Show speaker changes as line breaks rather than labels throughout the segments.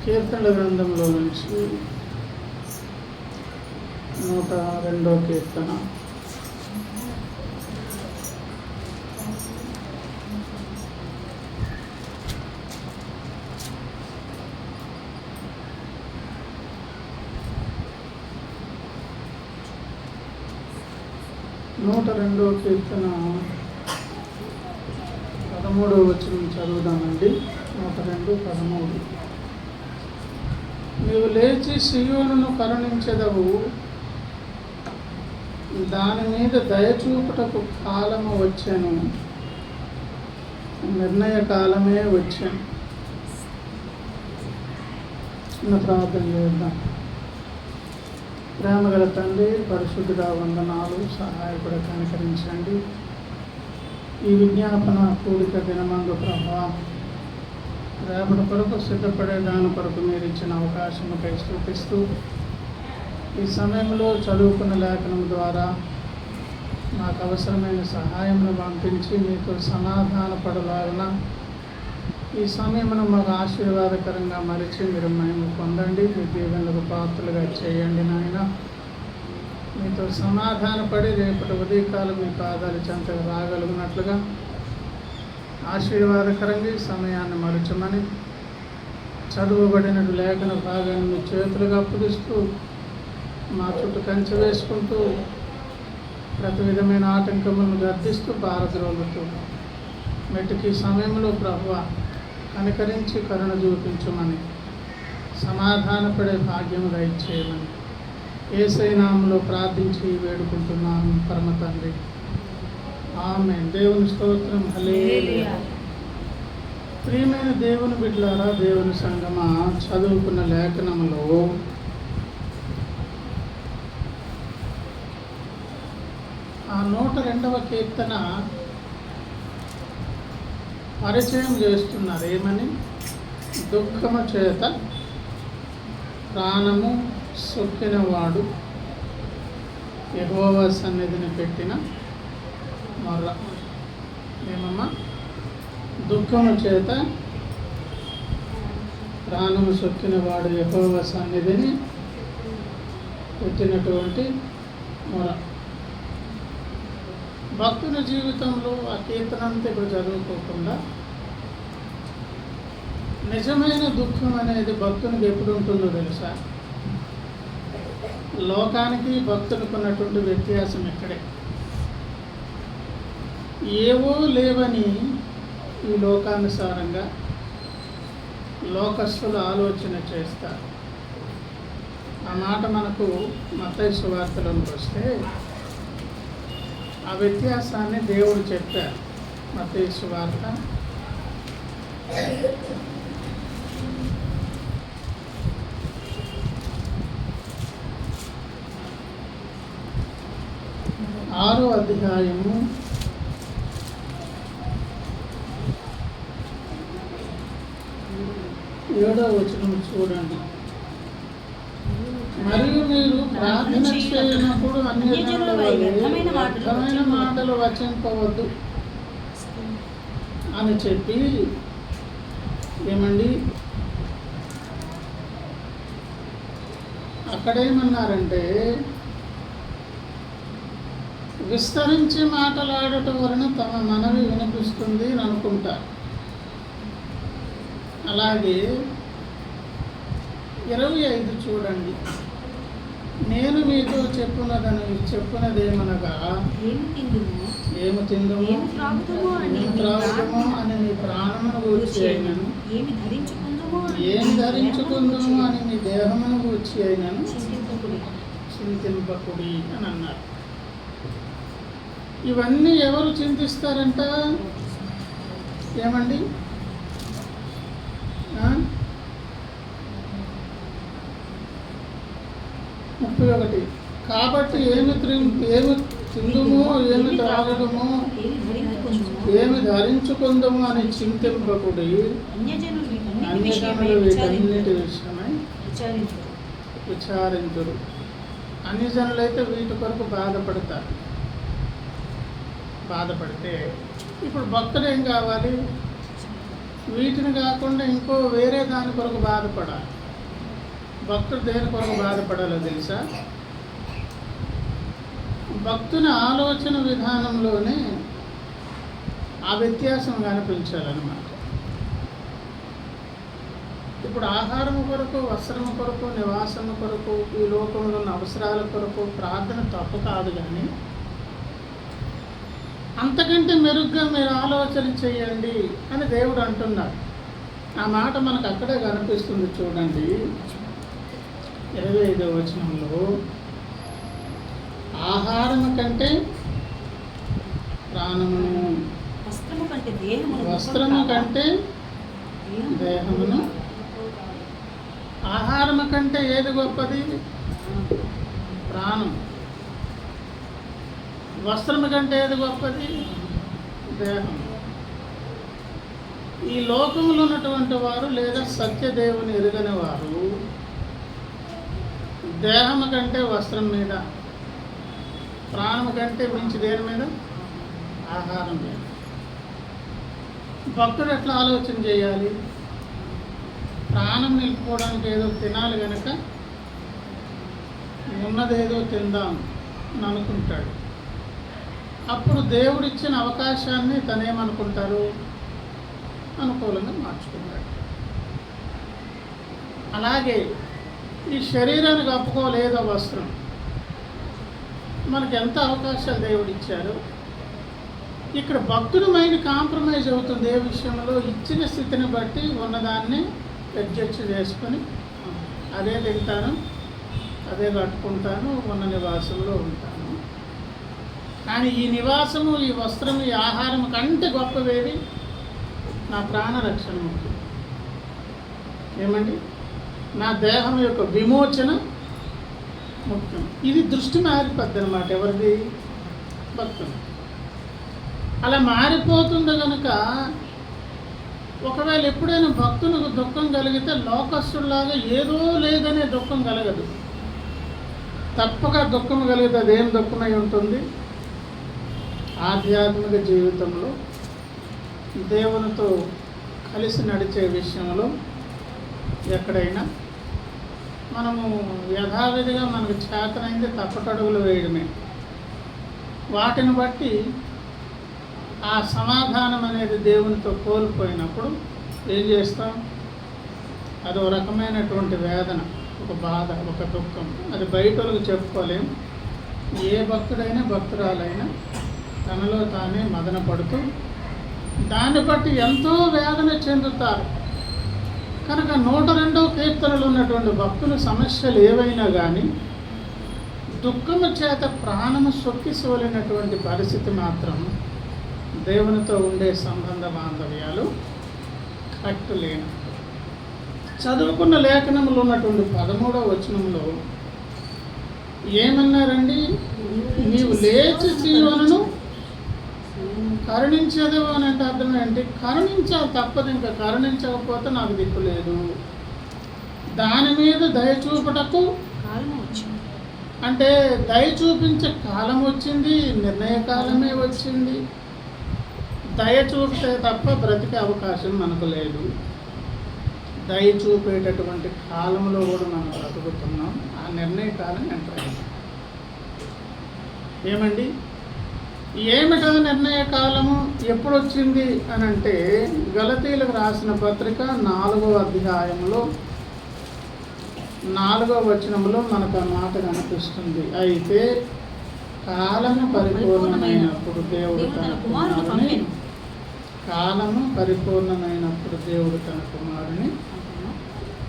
కీర్తనల గ్రంథంలో నుంచి 102వ కీర్తన. నూట 2వ కీర్తన 13వ వచనం చదువుదామండి. 102:13. నీవు లేచి సీయోనును కరుణించెదవు, దాని మీద దయచూపుటకు కాలము వచ్చాను, నిర్ణయ కాలమే వచ్చాను. ప్రార్థన చేద్దాం. ప్రేమగల తండ్రి, పరిశుద్ధుడా, వందనాలు. సహాయపడ కనికరించండి. ఈ విజ్ఞాపన కూడిక దినమందు ప్రభావ రేపటి కొరకు సిద్ధపడే దాని కొరకు మీరు ఇచ్చిన అవకాశముకై స్తుతిస్తూ, ఈ సమయంలో చదువుకున్న లేఖనం ద్వారా నాకు అవసరమైన సహాయమును పంపించి మీతో సమాధాన పడలాగిన ఈ సమయమును మాకు ఆశీర్వాదకరంగా మరిచి మీరు మేము పొందండి. మీ దీవెనలకు పాత్రలుగా చేయండి నాయన. మీతో సమాధానపడి రేపటి ఉదయకాలం మీ పాదాలు చెంతగా రాగలిగినట్లుగా ఆశీర్వాదకరంగా ఈ సమయాన్ని మరచమని, చదువుబడిన లేఖన భాగాన్ని మీ చేతులుగా అప్పగిస్తూ మా చుట్టూ కంచె వేసుకుంటూ ప్రతి విధమైన ఆటంకములను గర్దిస్తూ పారద్రోలుతూ మెట్టుకి సమయంలో ప్రభువ కనికరించి కరుణ చూపించమని, సమాధానపడే భాగ్యం దయచేయమని యేసయ్య నామములో ప్రార్థించి వేడుకుంటున్నాను పరమ తండ్రి. ఆమేన్. దేవుని స్తోత్రం. హల్లెలూయా. ప్రియమైన దేవుని బిడ్డలారా, దేవుని సంగమా, చదువుకున్న లేఖనములో ఆ 102వ కీర్తన పరిచయం చేస్తున్నారు. ఏమని? దుఃఖము చేత ప్రాణము సొక్కినవాడు యెహోవా సన్నిధిని పెట్టిన మొర్ర. ఏమమ్మా? దుఃఖము చేత ప్రాణము సొక్కినవాడు యెహోవా సన్నిధిని పెట్టినటువంటి మొర్ర. భక్తుని జీవితంలో ఆ కీర్తనంతా ఇప్పుడు చదువుకోకుండా నిజమైన దుఃఖం అనేది భక్తునికి ఎప్పుడు ఉంటుందో తెలుసా? లోకానికి భక్తునికి ఉన్నటువంటి వ్యత్యాసం ఇక్కడే. ఏవో లేవని ఈ లోకానుసారంగా లోకస్తులు ఆలోచన చేస్తారు. ఆ మాట మనకు మత్తయి సువార్తలోకి వస్తే ఆ వ్యత్యాసాన్ని దేవుడు చెప్పారు. మత్తయి సువార్త 6వ అధ్యాయము 7వ వచనం చూడండి. మరియు మీరు ప్రార్థన చేయనప్పుడు అన్యజనుల వలె వ్యర్థమైన మాటలు వచింపవద్దు అని చెప్పి, ఏమండి అక్కడేమన్నారంటే, విస్తరించి మాట్లాడటం వలన తమ మనవి వినిపిస్తుంది అని అనుకుంటారు. అలాగే 25 చూడండి. నేను మీతో చెప్పునదేమనగా, ఏమి తిందుము, ఏమి త్రాగుదుము అని మీ ప్రాణమును గూర్చి అయినను, ఏమి ధరించుకుందుము అని మీ దేహమును గూర్చి అయినను చింతింపకుడి అని అన్నారు. ఇవన్నీ ఎవరు చింతిస్తారంట? ఏమండి? 31. కాబట్టి ఏమి తిందుము, ఏమి త్రాగదుము, ఏమి ధరించుకుందుము అని చింతింపకుడి. అన్యజనులు వీటన్నిటి విషయమై విచారించురు. అన్యజనులైతే వీటి కొరకు బాధపడితే ఇప్పుడు భక్తులు ఏం కావాలి? వీటిని కాకుండా ఇంకో వేరే దాని కొరకు బాధపడాలి. భక్తుడు దేని కొరకు బాధపడాలో తెలుసా? భక్తుని ఆలోచన విధానంలోనే ఆ వ్యత్యాసం కనిపించాలన్నమాట. ఇప్పుడు ఆహారం కొరకు, వస్త్రం కొరకు, నివాసం కొరకు, ఈ లోకంలో ఉన్న అవసరాల కొరకు ప్రార్థన తప్పు కాదు, కానీ అంతకంటే మెరుగ్గా మీరు ఆలోచన చేయండి అని దేవుడు అంటున్నాడు. ఆ మాట మనకు అక్కడే కనిపిస్తుంది. చూడండి 25వ వచనంలో, ఆహారము కంటే ప్రాణమును, వస్త్రము కంటే దేహమును. ఆహారము కంటే ఏది గొప్పది? ప్రాణం. వస్త్రము కంటే ఏది గొప్పది? దేహం. ఈ లోకంలో ఉన్నటువంటి వారు లేదా సత్యదేవుని ఎరుగని వారు దేహము కంటే వస్త్రం మీద, ప్రాణము కంటే మించి దేని మీద? ఆహారం మీద. భక్తుడు ఎట్లా ఆలోచన చేయాలి? ప్రాణం నిలుపుకోవడానికి ఏదో తినాలి కనుక ఉన్నదేదో తిందాం అని అనుకుంటాడు. అప్పుడు దేవుడిచ్చిన అవకాశాన్ని తనేమనుకుంటారు? అనుకూలంగా మార్చుకుంటాడు. అలాగే ఈ శరీరాన్ని కప్పుకోలేదో వస్త్రం, మనకు ఎంత అవకాశాలు దేవుడు ఇచ్చారు. ఇక్కడ భక్తుడి మైండ్ కాంప్రమైజ్ అవుతుంది ఏ విషయంలో? ఇచ్చిన స్థితిని బట్టి ఉన్నదాన్ని అడ్జస్ట్ చేసుకొని అదే తింటాను, అదే కట్టుకుంటాను, ఉన్న నివాసంలో ఉంటాను. కానీ ఈ నివాసము, ఈ వస్త్రము, ఈ ఆహారం కంటే గొప్పవేది? నా ప్రాణరక్షణ ముఖ్యం. ఏమండి? నా దేహం యొక్క విమోచన ముఖ్యం. ఇది దృష్టి మారిపోద్ది అన్నమాట. ఎవరిది? భక్తులు. అలా మారిపోతుంది కనుక ఒకవేళ ఎప్పుడైనా భక్తులకు దుఃఖం కలిగితే లోకస్తులాగా ఏదో లేదనే దుఃఖం కలగదు. తప్పక దుఃఖం కలిగితే అదేం దుఃఖమై ఉంటుంది? ఆధ్యాత్మిక జీవితంలో దేవునితో కలిసి నడిచే విషయంలో ఎక్కడైనా మనము యథావిధిగా మనకు చేతనైంది తప్పటడుగులు వేయడమే. వాటిని బట్టి ఆ సమాధానం అనేది దేవునితో కోల్పోయినప్పుడు ఏం చేస్తాం? అదో రకమైనటువంటి వేదన, ఒక బాధ, ఒక దుఃఖం. అది బయటకు చెప్పుకోలేం. ఏ భక్తుడైనా భక్తురాలైనా తనలో తానే మదన పడుతూ దాన్ని బట్టి ఎంతో వేదన చెందుతారు. కనుక 102వ కీర్తనలో ఉన్నటువంటి భక్తుల సమస్యలు ఏవైనా కానీ దుఃఖము చేత ప్రాణము సొక్కిసోలినటువంటి పరిస్థితి మాత్రం దేవునితో ఉండే సంబంధ బాంధవ్యాలు కరెక్ట్ లేను. చదువుకున్న లేఖనములు ఉన్నటువంటి 13వ వచనంలో ఏమన్నారండి? నీవు లేచి సీయోనును కరుణించేదేమో అని అంటే అర్థం ఏంటి? కరుణించాలి, తప్పదు. ఇంకా కరుణించకపోతే నాకు దిక్కు లేదు. దాని మీద దయ చూపుటకు కాలం వచ్చింది. అంటే దయ చూపించే కాలం వచ్చింది, నిర్ణయ కాలమే వచ్చింది. దయ చూపితే తప్ప బ్రతికే అవకాశం మనకు లేదు. దయ చూపేటటువంటి కాలంలో కూడా మనం బ్రతుకుతున్నాం. ఆ నిర్ణయ కాలం ఎంటర్ అయింది. ఏమండి? ఏమిటో నిర్ణయ కాలము ఎప్పుడు వచ్చింది అని అంటే గలతీయులకు రాసిన పత్రిక 4వ అధ్యాయంలో 4వ వచనంలో మనకు ఆ మాట కనిపిస్తుంది. అయితే కాలము పరిపూర్ణమైనప్పుడు దేవుడు తన కుమారుని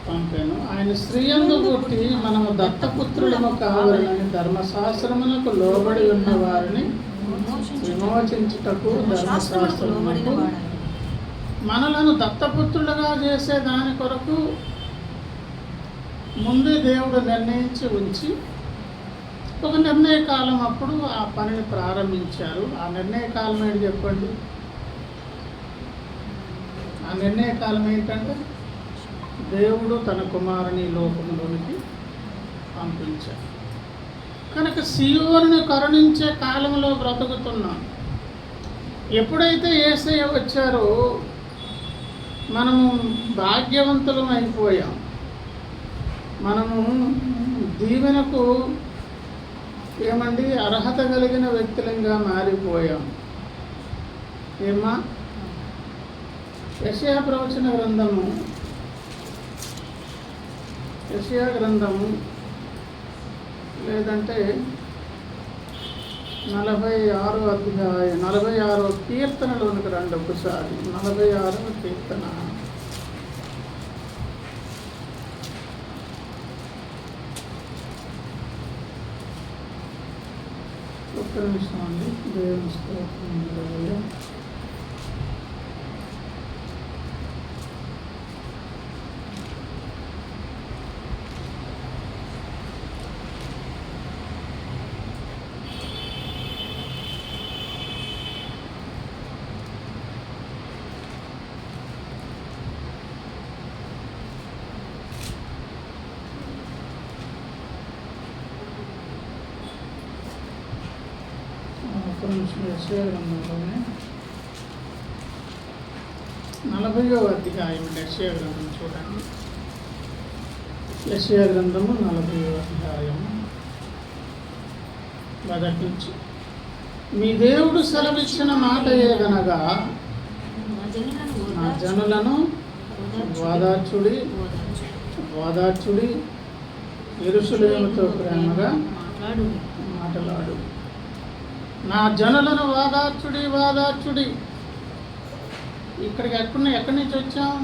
పంపాను. ఆయన స్త్రీయందు పుట్టి మనము దత్తపుత్రులము కావాలని ధర్మశాస్త్రమునకు లోబడి ఉన్న వారిని విమోచించుటకు ధర్మశాస్త్రమునకు మనలను దత్తపుత్రులుగా చేసే దాని కొరకు ముందే దేవుడు నిర్ణయించి ఉంచి ఒక నిర్ణయ కాలం అప్పుడు ఆ పనిని ప్రారంభించారు. ఆ నిర్ణయ కాలం ఏంటి చెప్పండి? ఆ నిర్ణయ కాలం ఏంటంటే దేవుడు తన కుమారుని లోకంలోనికి పంపించారు. కనుక సీయోనుని కరుణించే కాలంలో బ్రతుకుతున్నాం. ఎప్పుడైతే యేసయ్య వచ్చారో మనము భాగ్యవంతులం అయిపోయాం. మనము దీవెనకు అర్హత కలిగిన వ్యక్తులంగా మారిపోయాం. ఏమ్మా? యెషయా ప్రవచన గ్రంథము, యెషయా గ్రంథము లేదంటే 46వ అధ్యాయం 46వ కీర్తనలోనికి రండి ఒకసారి. 46వ కీర్తన. ఒక్క నిమిషం అండి. దేవుని స్తోత్రం. యెషయా గ్రంథంలోనే 40వ అధ్యాయం. యెషయా గ్రంథం చూడండి. యెషయా గ్రంథము 40వ అధ్యాయము మొదటి నుంచి. మీ దేవుడు సెలవిచ్చిన మాట ఏదనగా, నా జనులను ఓదార్చుడి, యెరూషలేముతో ప్రేమగా మాట్లాడు. నా జనులను ఓదార్చుడి. ఇక్కడికి ఎక్కడి నుంచి వచ్చాం?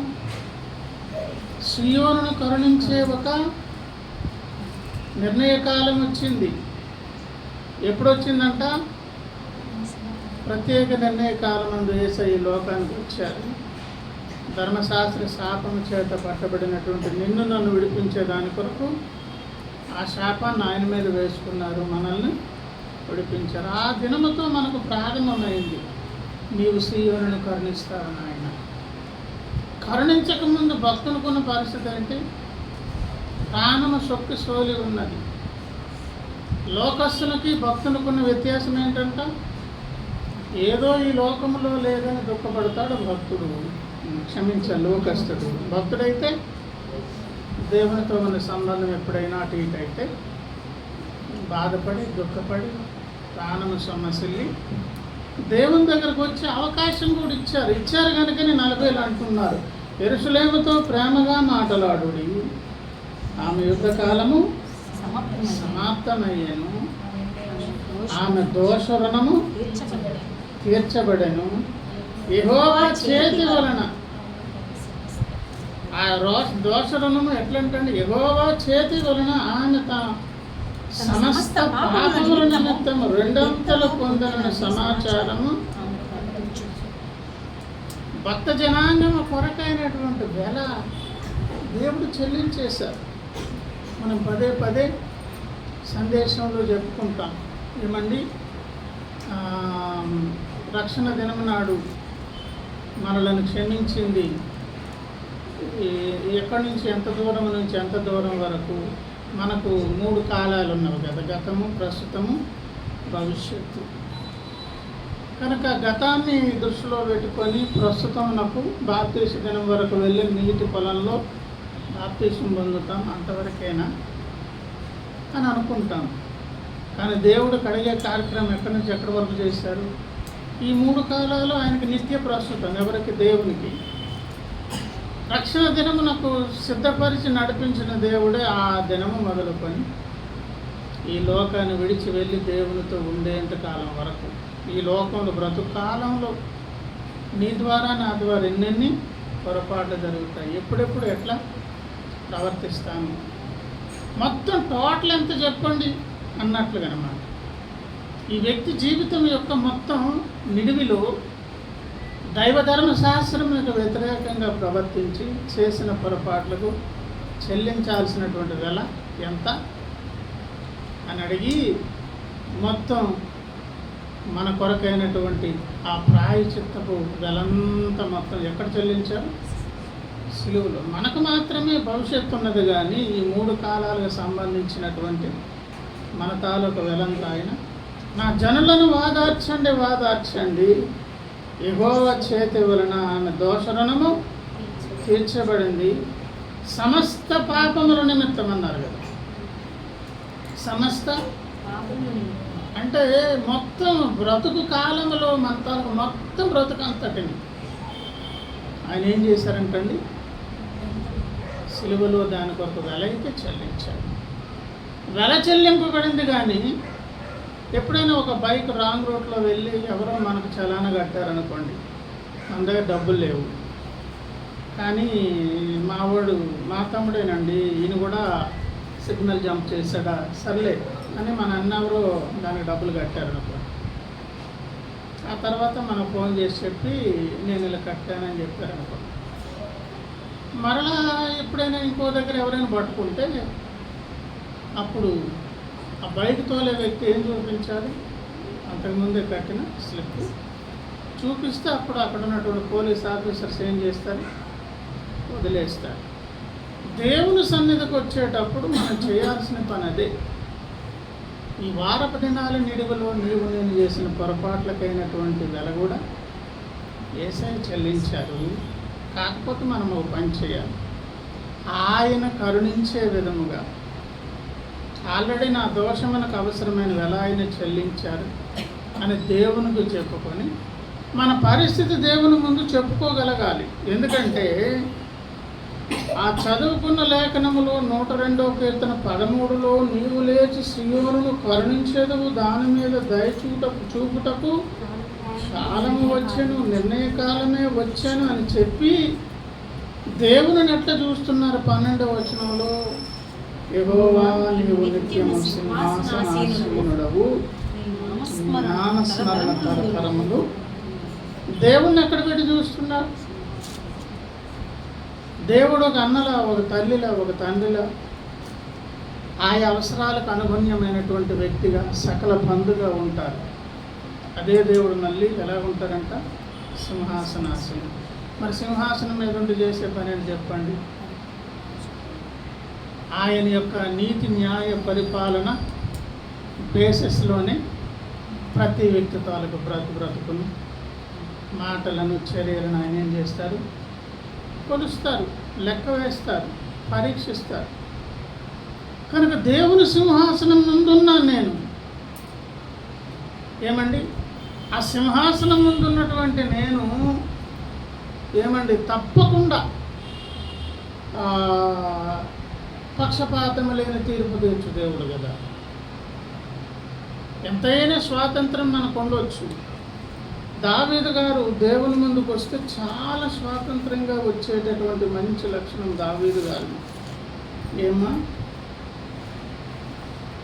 సియోనును కరుణించే ఒక నిర్ణయకాలం వచ్చింది. ఎప్పుడు వచ్చిందంట? ప్రత్యేక నిర్ణయకాలం నందు యేసయ్య లోకానికి వచ్చారు. ధర్మశాస్త్ర శాపము చేత పట్టబడినటువంటి నిన్ను నన్ను విడిపించే దాని కొరకు ఆ శాపాన్ని ఆయన మీద వేసుకున్నారు, మనల్ని విడిపించారు. ఆ దినముతో మనకు ప్రారంభమైంది. నీవు సీయోనును కరుణిస్తావు నాయన. కరుణించకముందు భక్తులకున్న పరిస్థితి ఏంటి? ప్రాణము సొక్కి సోలి ఉన్నది. లోకస్తులకి భక్తులకున్న వ్యత్యాసం ఏంటంట? ఏదో ఈ లోకంలో లేదని దుఃఖపడతాడు భక్తుడు, లోకస్తుడు. భక్తుడైతే దేవునితో ఉన్న సంబంధం ఎప్పుడైనా అటు ఇటు అయితే బాధపడి దుఃఖపడి ప్రాణము సొమ్మసిల్లి దేవుని దగ్గరకు వచ్చే అవకాశం కూడా ఇచ్చారు కనుకనే 40 అంటున్నారు. యెరూషలేముతో ప్రేమగా మాట్లాడుడి, ఆమె యుద్ధకాలము సమాప్తమయ్యను, ఆమె దోషరుణము తీర్చబడెను. యెహోవా చేతి వలన ఆ దోషరుణము ఎట్లంటండి? యెహోవా చేతి వలన ఆమె సమస్త పాపముల నిమిత్తము 2 పొందన సమాచారము భక్త జనాంగము కొరకైనటువంటి వెల దేవుడు చెల్లించేశారు. మనం పదే సందేశంలో చెప్పుకుంటాం. ఏమండి? రక్షణ దినం నాడు మనలను క్షమించింది. ఎక్కడి నుంచి ఎంత దూరం నుంచి ఎంత దూరం వరకు మనకు 3 కాలాలు ఉన్నవి కదా, గతము, ప్రస్తుతము, భవిష్యత్తు. కనుక గతాన్ని దృష్టిలో పెట్టుకొని ప్రస్తుతమునకు బాప్తీస దినం వరకు వెళ్ళి నీటి పొలంలో బాప్తీసం పొందుతాం, అంతవరకైనా అని అనుకుంటాం. కానీ దేవుడు కడిగే కార్యక్రమం ఎక్కడి నుంచి ఎక్కడి వరకు చేశారు? ఈ 3 కాలాలు ఆయనకి నిత్య ప్రస్తుతం. ఎవరికి? దేవునికి. రక్షణ దినమునకు సిద్ధపరిచి నడిపించిన దేవుడే ఆ దినము మొదలుకొని ఈ లోకాన్ని విడిచి వెళ్ళి దేవునితో ఉండేంత కాలం వరకు, ఈ లోకంలో బ్రతుకు కాలంలో నీ ద్వారా నా ద్వారా ఎన్నెన్ని పొరపాట్లు జరుగుతాయి, ఎప్పుడెప్పుడు ఎట్లా ప్రవర్తిస్తాను, మొత్తం టోటల్ ఎంత చెప్పండి అన్నట్లుగా అన్నమాట. ఈ వ్యక్తి జీవితం యొక్క మొత్తం నిడివిలో దైవధర్మ శాస్త్రములకు వ్యతిరేకంగా ప్రవర్తించి చేసిన పొరపాట్లకు చెల్లించాల్సినటువంటి వెల ఎంత అని అడిగి మొత్తం మన కొరకైనటువంటి ఆ ప్రాయశ్చిత్తపు వెలంతా మొత్తం ఎక్కడ చెల్లించారు? సిలువలో. మనకు మాత్రమే భవిష్యత్తు ఉన్నది, కానీ ఈ 3 కాలాలకు సంబంధించినటువంటి మన తాలూకు వెలంతా ఆయన, నా జనులను వాదార్చండి, యెహోవా చేతి వలన ఆమె దోషరుణము తీర్చబడింది, సమస్త పాపముల నిమిత్తం అన్నారు కదా. సమస్త అంటే మొత్తం బ్రతుకు కాలంలో మొత్తం బ్రతుకు అంతటిని ఆయన ఏం చేశారంటండి, సిలువలో దాని కొరకు వెల అయితే చెల్లించాడు. వెల చెల్లింపబడింది. కానీ ఎప్పుడైనా ఒక బైక్ రాంగ్ రూట్లో వెళ్ళి ఎవరో మనకు చలానా కట్టారనుకోండి, మన దగ్గర డబ్బులు లేవు, కానీ మా తమ్ముడేనండి, ఈయన కూడా సిగ్నల్ జంప్ చేశాడా, సర్లే అని మన అన్నెవరో దానికి డబ్బులు కట్టారనుకోండి. ఆ తర్వాత మనం ఫోన్ చేసి చెప్పి నేను ఇలా కట్టానని చెప్పారనుకోండి. మరలా ఎప్పుడైనా ఇంకో దగ్గర ఎవరైనా పట్టుకుంటే అప్పుడు ఆ బైక్ తోలే వ్యక్తి ఏం చూపించాలి, అంతకుముందే కట్టిన స్లిప్ చూపిస్తే అప్పుడు అక్కడ ఉన్నటువంటి పోలీస్ ఆఫీసర్స్ ఏం చేస్తారు, వదిలేస్తారు. దేవుని సన్నిధికి వచ్చేటప్పుడు మనం చేయాల్సిన పని అదే. ఈ వారపు దినాల నిడువలో నీవు నేను చేసిన పొరపాట్లకైనటువంటి వెల కూడా యేసయ్య చెల్లించారు. కాకపోతే మనం ఒక పని చేయాలి, ఆయన కరుణించే విధముగా. ఆల్రెడీ నా దోషమునకు అవసరమైన వెల ఆయన చెల్లించారు అని దేవునికి చెప్పుకొని మన పరిస్థితి దేవుని ముందు చెప్పుకోగలగాలి. ఎందుకంటే ఆ చదువుకున్న లేఖనములో 102వ కీర్తన 13లో నీవు లేచి సియోనును కరుణించేదవు, దాని మీద చూపుటకు కాలము వచ్చాను, నిర్ణయకాలమే వచ్చాను అని చెప్పి దేవుని ఎట్లా చూస్తున్నారు. 12వ వచనంలో యెహోవా నీవు నిత్యము సింహాసనాసీనుడవు, నామస్మరణ తరతరములు. దేవుణ్ణి ఎక్కడ పెట్టి చూస్తున్నారు? దేవుడు ఒక అన్నలా, ఒక తల్లిలా, ఒక తండ్రిలా, ఆయా అవసరాలకు అనుగుణ్యమైనటువంటి వ్యక్తిగా, సకల బంధుగా ఉంటారు. అదే దేవుడు మళ్ళీ ఎలా ఉంటారంట, సింహాసనాసీనుడు. మరి సింహాసనం మీద ఉండి చేసే పని అని చెప్పండి. ఆయన యొక్క నీతి న్యాయ పరిపాలన బేసిస్లోనే ప్రతి వ్యక్తి తాలూకు బ్రతుకును, మాటలను, చర్యలను ఆయన ఏం చేస్తారు, కొలుస్తారు, లెక్క వేస్తారు, పరీక్షిస్తారు. కనుక దేవుని సింహాసనం ముందున్నాను నేను. ఏమండి, ఆ సింహాసనం ముందున్నటువంటి నేను ఏమండి తప్పకుండా పక్షపాతం లేని తీర్పు తీర్చు దేవుడు కదా. ఎంతైనా స్వాతంత్రం మనకు ఉండవచ్చు. దావీదు గారు దేవుని ముందుకు వస్తే చాలా స్వాతంత్రంగా వచ్చేటటువంటి మంచి లక్షణం దావీదు గారు. ఏమా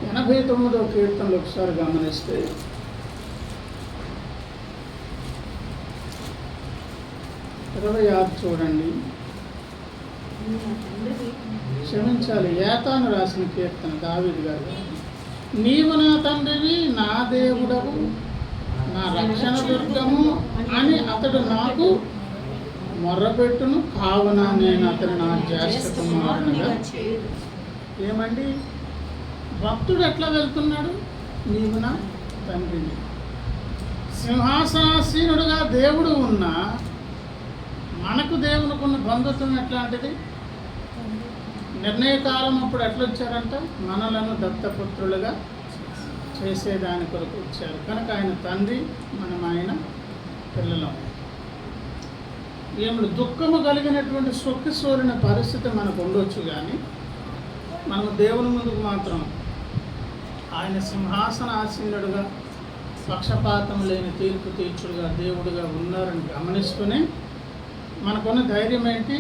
89వ కీర్తనలు ఒకసారి గమనిస్తే, చూడండి, క్షమించాలి, ఏతాను రాసిన కీర్తన దావీదు గారు. నీవు నా తండ్రివి, నా దేవుడవు, నా రక్షణ దుర్గము అని అతడు నాకు మొర్రపెట్టును, కావున నేను అతను నా జ్యేష్ఠ కుమారునిగా. ఏమండి, భక్తుడు ఎట్లా వెళ్తున్నాడు? నీవు నా తండ్రిని. సింహాసనాసీనుడుగా దేవుడు ఉన్నా మనకు దేవునికున్న బంధుత్వం ఎట్లాంటిది? నిర్ణయకాలం అప్పుడు ఎట్లా వచ్చారంట, మనలను దత్తపుత్రులుగా చేసేదాని కొరకు వచ్చారు. కనుక ఆయన తండ్రి, మనం ఆయన పిల్లలం. ఏమిటి దుఃఖము కలిగినటువంటి సొక్కిసోలిన పరిస్థితి మనకు ఉండొచ్చు, కానీ మనము దేవుని ముందుకు మాత్రం ఆయన సింహాసనాసీనుడుగా, పక్షపాతం లేని తీర్పు తీర్చుడుగా దేవుడుగా ఉన్నారని గమనిస్తూనే మనకున్న ధైర్యం ఏంటి?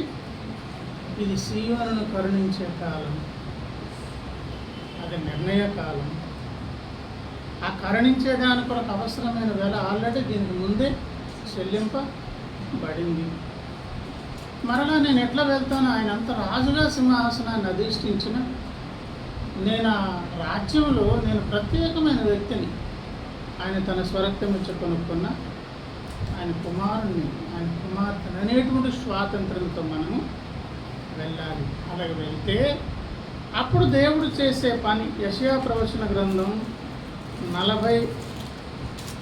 ఇది సీయోనును కరుణించే కాలం, అది నిర్ణయ కాలం. ఆ కరుణించే దాని కొరకు అవసరమైన వెల ఆల్రెడీ దీనికి ముందే చెల్లింపబడింది. మరలా నేను ఎట్లా వెళ్తాను? ఆయన అంత రాజుగా సింహాసనాన్ని అధిష్ఠించిన నేను ఆ రాజ్యంలో నేను ప్రత్యేకమైన వ్యక్తిని. ఆయన తన స్వరక్తం ఇచ్చి కొనుక్కున్న ఆయన కుమారుణ్ణి, ఆయన కుమార్తెను అనేటువంటి స్వాతంత్రంతో మనము వెళ్ళాలి. అలాగే వెళ్తే అప్పుడు దేవుడు చేసే పని. యెషయా ప్రవచన గ్రంథం 40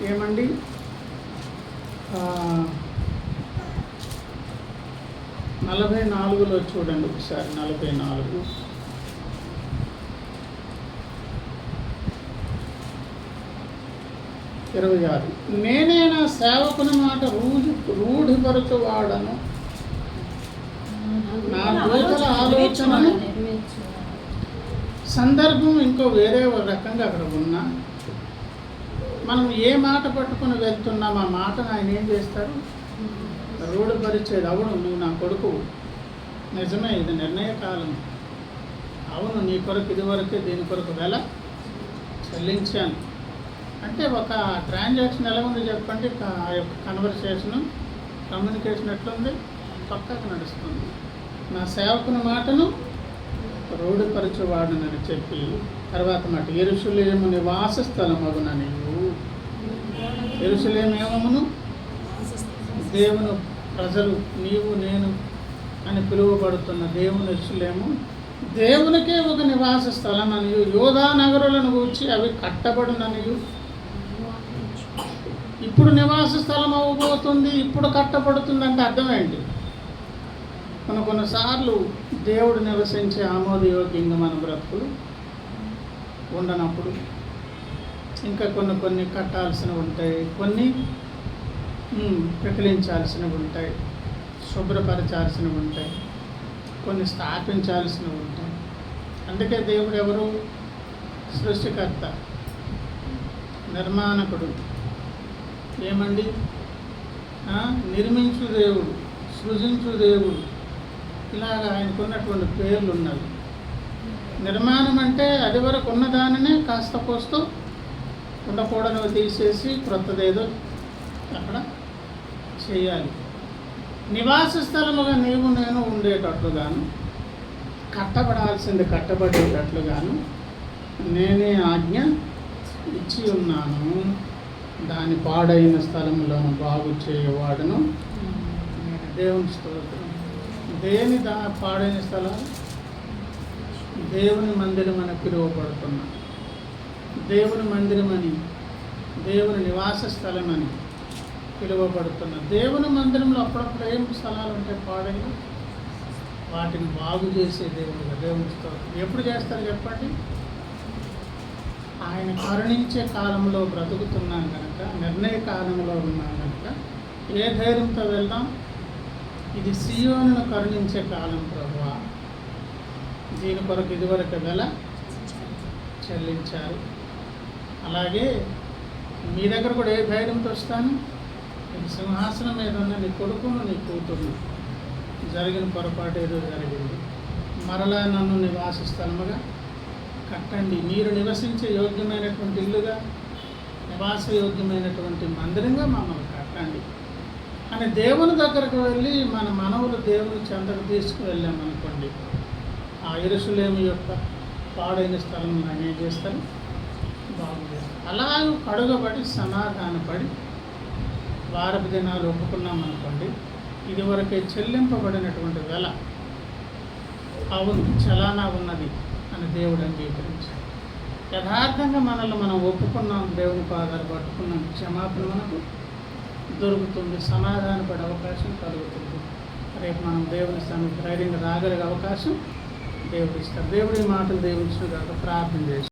40 44లో చూడండి ఒకసారి. 44 26. నేనే నా సేవకుని మాట రూఢిపరచువాడను, నా దూతల ఆలోచనను. సందర్భం ఇంకో వేరే రకంగా అక్కడ ఉన్నా, మనం ఏ మాట పట్టుకుని వెళ్తున్నాం ఆ మాటను ఆయన ఏం చేస్తారు? రూఢపరిచేది. అవును, నువ్వు నా కొడుకు, నిజమే, ఇది నిర్ణయకాలం, అవును, నీ కొరకు ఇదివరకే దీని కొరకు వెల చెల్లించాను అంటే ఒక ట్రాన్సాక్షన్ ఎలా ఉంది చెప్పండి? ఆ యొక్క కన్వర్సేషను, కమ్యూనికేషన్ ఎట్లుంది? పక్కకు నడుస్తుంది. నా సేవకుని మాటను రూఢిపరచువాడనని చెప్పి తర్వాత మాట, యెరూషలేము నివాస స్థలమగున నీవు. యెరూషలేము ఏమమును? దేవుని ప్రజలు, నీవు నేను అని పిలువబడుతున్న దేవుని యెరూషలేము దేవునికే ఒక నివాస స్థలం అనియు, యోధా నగరులను గూర్చి అవి కట్టబడుననియు. ఇప్పుడు నివాస స్థలం అవ్వబోతుంది, ఇప్పుడు కట్టబడుతుంది అంటే అర్థం ఏంటి? కొన్నిసార్లు దేవుడు నివసించే ఆమోదయోగ్యంగా మన బ్రతుకులు ఉండనప్పుడు ఇంకా కొన్ని కట్టాల్సినవి ఉంటాయి, కొన్ని పెకిలించాల్సినవి ఉంటాయి, శుభ్రపరచాల్సినవి ఉంటాయి, కొన్ని స్థాపించాల్సినవి ఉంటాయి. అందుకే దేవుడు ఎవరు? సృష్టికర్త, నిర్మాణకుడు, ఏమండి, నిర్మించు దేవుడు, సృజించు దేవుడు, ఇలాగ ఆయనకున్నటువంటి పేర్లు ఉన్నవి. నిర్మాణం అంటే అది వరకు ఉన్నదానినే కాస్త కోస్తూ ఉండకూడనివి తీసేసి క్రొత్తదేదో అక్కడ చేయాలి. నివాస స్థలముగా నీవు నేను ఉండేటట్లుగాను, కట్టబడాల్సింది కట్టబడేటట్లుగాను నేనే ఆజ్ఞ ఇచ్చి ఉన్నాను. దాని పాడైన స్థలంలోను బాగు చేయవాడును నేను. దేవుని స్తోత్రం. దేని పాడైన స్థలం? దేవుని మందిరం అని పిలువబడుతున్నా, దేవుని మందిరమని, దేవుని నివాస స్థలమని పిలువబడుతున్న దేవుని మందిరంలో అప్పుడప్పుడు ఏం స్థలాలు ఉంటాయి పాడైన, వాటిని బాగు చేసే దేవుడుగా దేవుని స్తోత్రం. ఎప్పుడు చేస్తారు చెప్పండి? ఆయన కరుణించే కాలంలో బ్రతుకుతున్నాం కనుక, నిర్ణయ కాలంలో ఉన్నాం కనుక ఏ ధైర్యంతో వెళ్దాం? ఇది సీయోనును కరుణించే కాలం ప్రభువా, దీని కొరకు ఇదివరకు వెల చెల్లించారు. అలాగే మీ దగ్గర కూడా ఏ ధైర్యంతో వస్తాను? నీ సింహాసనం మీద ఉన్న నీ కొడుకును, నీ కూతురును, జరిగిన పొరపాటు ఏదో జరిగింది, మరలా నన్ను నివాస స్థలముగా కట్టండి, మీరు నివసించే యోగ్యమైనటువంటి ఇల్లుగా, నివాస యోగ్యమైనటువంటి మందిరంగా మమ్మల్ని కట్టండి అని దేవుని దగ్గరకు వెళ్ళి మన మనవులు దేవుని చెంతకు తీసుకువెళ్ళామనుకోండి, ఆ యెరూషలేము యొక్క పాడైన స్థలం ఆయన ఏం చేస్తారు? బాగు చేస్తారు. అలాగే కడుగబడి సమాధానపడి వారపు దినాలు ఒప్పుకున్నామనుకోండి, ఇదివరకే చెల్లింపబడినటువంటి వెల, అవును చలానా ఉన్నది అని దేవుడు అంగీకరించాడు. యథార్థంగా మనల్ని మనం ఒప్పుకున్నాం, దేవుని పాదాలు పట్టుకున్నాం, క్షమాపణ మనకు దొరుకుతుంది, సమాధానపడే అవకాశం కలుగుతుంది. రేపు మనం దేవుని స్థానం ధైర్యంగా రాగలిగే అవకాశం దేవుడు ఇస్తారు. దేవుడి మాటలు దేవుడిచ్చిన కాక ప్రార్థన చేస్తాం.